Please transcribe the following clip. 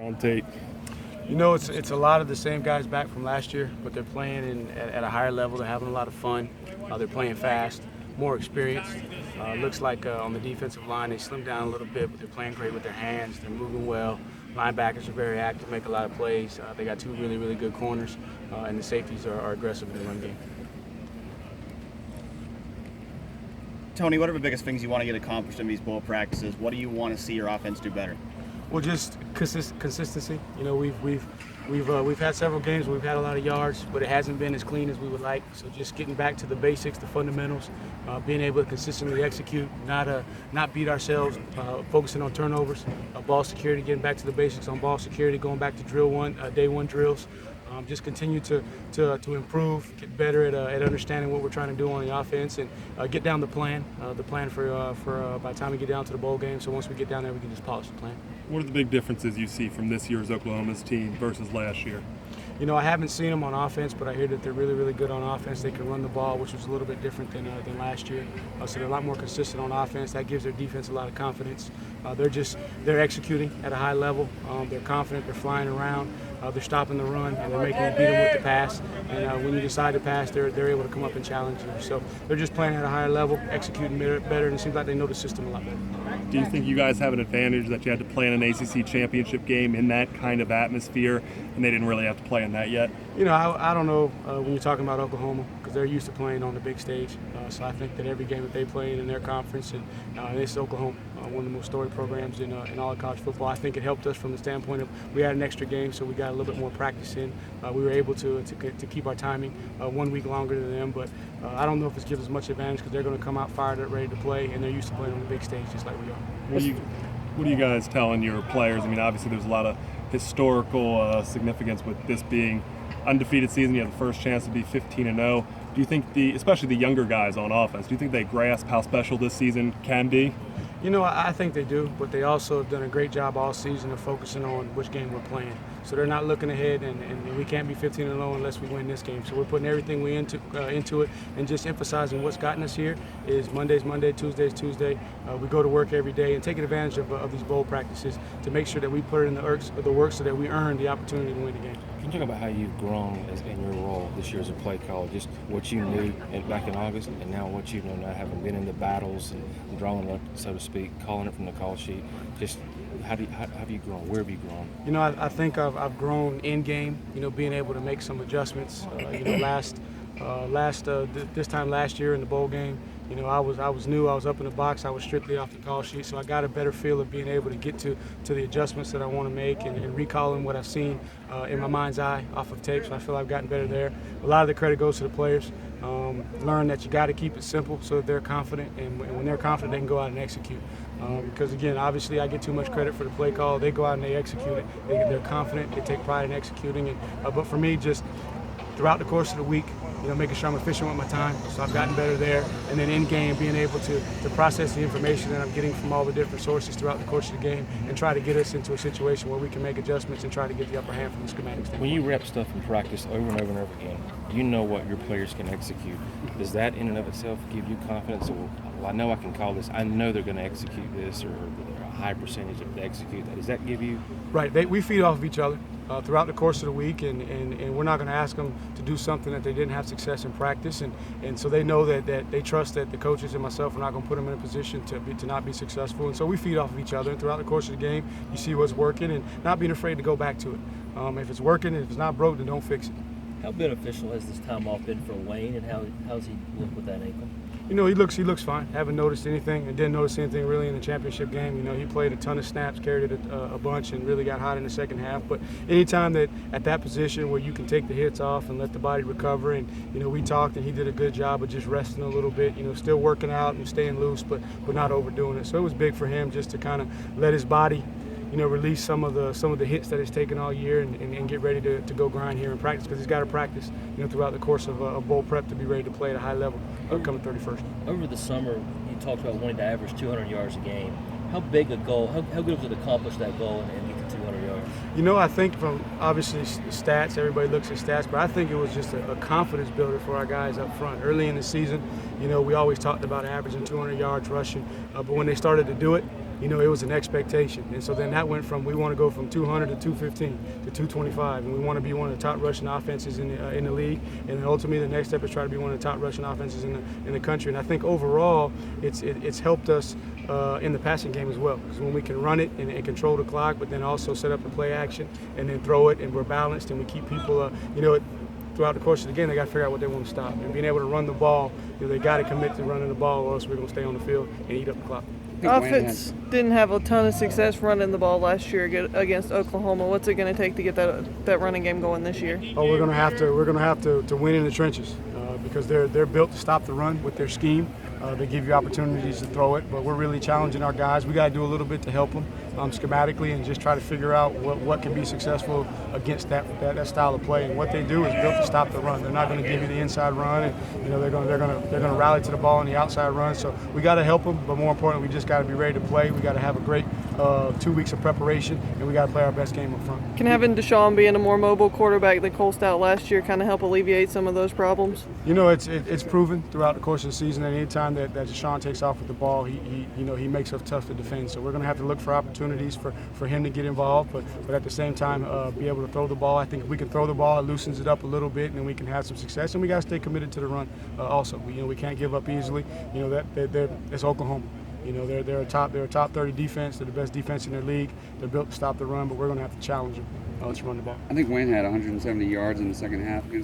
On tape. You know, it's a lot of the same guys back from last year, but they're playing at a higher level. They're having a lot of fun. They're playing fast, more experienced. Looks like on the defensive line they slimmed down a little bit, but they're playing great with their hands. They're moving well. Linebackers are very active, make a lot of plays. They got two really good corners, and the safeties are aggressive in the run game. Tony, what are the biggest things you want to get accomplished in these bowl practices? What do you want to see your offense do better? Well, just consistency. You know, we've had several games where we've had a lot of yards, but it hasn't been as clean as we would like. So just getting back to the basics, the fundamentals, being able to consistently execute, not beat ourselves, focusing on turnovers, ball security, getting back to the basics on ball security, going back to day one drills. Just continue to improve, get better at understanding what we're trying to do on the offense, and get down the plan for by the time we get down to the bowl game. So once we get down there, we can just polish the plan. What are the big differences you see from this year's Oklahoma's team versus last year? You know, I haven't seen them on offense, but I hear that they're really good on offense. They can run the ball, which was a little bit different than last year. So they're a lot more consistent on offense. That gives their defense a lot of confidence. They're executing at a high level. They're confident. They're flying around. They're stopping the run, and they're making you beat them with the pass. And when you decide to pass, they're able to come up and challenge you. So they're just playing at a higher level, executing better, and it seems like they know the system a lot better. Do you think you guys have an advantage that you had to play in an ACC championship game in that kind of atmosphere, and they didn't really have to play in that yet? You know, I don't know when you're talking about Oklahoma, because they're used to playing on the big stage. So I think that every game that they play in their conference, and it's Oklahoma, one of the most storied programs in all of college football. I think it helped us from the standpoint of we had an extra game, so we got a little bit more practice in. We were able to keep our timing 1 week longer than them, but I don't know if it gives us much advantage because they're going to come out fired up, ready to play, and they're used to playing on the big stage just like we are. What are you guys telling your players? I mean, obviously there's a lot of historical significance with this being undefeated season. You have the first chance to be 15-0. Do you think especially the younger guys on offense, do you think they grasp how special this season can be? You know, I think they do, but they also have done a great job all season of focusing on which game we're playing. So they're not looking ahead, and we can't be 15-0 unless we win this game. So we're putting everything we into it, and just emphasizing what's gotten us here is Monday's Monday, Tuesday's Tuesday. We go to work every day and taking advantage of these bowl practices to make sure that we put it in the work so that we earn the opportunity to win the game. Can you talk about how you've grown in your role this year as a play caller, just what you knew back in August and now what you know now, having been in the battles and drawing it up, so to speak, calling it from the call sheet? Just how have you grown? Where have you grown? You know, I think I've grown in game, you know, being able to make some adjustments. You know, this time last year in the bowl game, you know, I was new. I was up in the box. I was strictly off the call sheet, so I got a better feel of being able to get to the adjustments that I want to make and recalling what I've seen in my mind's eye off of tape. So I feel I've gotten better there. A lot of the credit goes to the players. Learn that you got to keep it simple so that they're confident, and when they're confident, they can go out and execute. Because again, obviously, I get too much credit for the play call. They go out and they execute it. They're confident. They take pride in executing. But for me, just throughout the course of the week, you know, making sure I'm efficient with my time. So I've gotten better there. And then in game, being able to process the information that I'm getting from all the different sources throughout the course of the game and try to get us into a situation where we can make adjustments and try to get the upper hand from the schematic standpoint. When you rep stuff in practice over and over and over again, do you know what your players can execute? Does that in and of itself give you confidence? Well, I know I can call this. I know they're going to execute this, or a high percentage of to execute that. Does that give you? Right. We feed off of each other throughout the course of the week, and we're not going to ask them to do something that they didn't have success in practice, and so they know that they trust that the coaches and myself are not going to put them in a position to not be successful, and so we feed off of each other. And throughout the course of the game, you see what's working and not being afraid to go back to it. If it's working, if it's not broke, then don't fix it. How beneficial has this time off been for Wayne, and how's he look with that ankle? You know, he looks fine. Haven't noticed anything, and didn't notice anything really in the championship game. You know, he played a ton of snaps, carried it a bunch, and really got hot in the second half. But anytime that at that position where you can take the hits off and let the body recover, and you know, we talked, and he did a good job of just resting a little bit. You know, still working out and staying loose, but not overdoing it. So it was big for him just to kind of let his body, you know, release some of the hits that he's taken all year and get ready to go grind here in practice, because he's got to practice, you know, throughout the course of bowl prep to be ready to play at a high level coming 31st. Over the summer, you talked about wanting to average 200 yards a game. How big a goal? How good was it to accomplish that goal and get to 200 yards? You know, I think from obviously stats, everybody looks at stats, but I think it was just a confidence builder for our guys up front. Early in the season, you know, we always talked about averaging 200 yards rushing, but when they started to do it, it was an expectation. And so then that went from we want to go from 200 to 215 to 225, and we want to be one of the top rushing offenses in the league. And then ultimately the next step is try to be one of the top rushing offenses in the country. And I think overall it's helped us in the passing game as well, because when we can run it and control the clock, but then also set up the play action and then throw it, and we're balanced and we keep people, throughout the course of the game, they got to figure out what they want to stop. And being able to run the ball, they got to commit to running the ball, or else we're going to stay on the field and eat up the clock. Offense didn't have a ton of success running the ball last year against Oklahoma. What's it going to take to get that running game going this year? Oh, we're going to have to win in the trenches, because they're built to stop the run with their scheme. They give you opportunities to throw it, but we're really challenging our guys. We got to do a little bit to help them schematically, and just try to figure out what can be successful against that style of play. And what they do is built to stop the run. They're not going to give you the inside run, and they're going to rally to the ball on the outside run. So we got to help them, but more importantly, we just got to be ready to play. We got to have a great 2 weeks of preparation, and we got to play our best game up front. Can having Deshaun being a more mobile quarterback than Cole Stout last year kind of help alleviate some of those problems? It's proven throughout the course of the season that any time that Deshaun takes off with the ball, he makes us tough to defend. So we're going to have to look for opportunities for him to get involved, but at the same time be able to throw the ball. I think if we can throw the ball, it loosens it up a little bit, and then we can have some success. And we got to stay committed to the run also. We can't give up easily. It's Oklahoma. They're a top 30 defense. They're the best defense in their league. They're built to stop the run, but we're going to have to challenge them to run the ball. I think Wayne had 170 yards in the second half against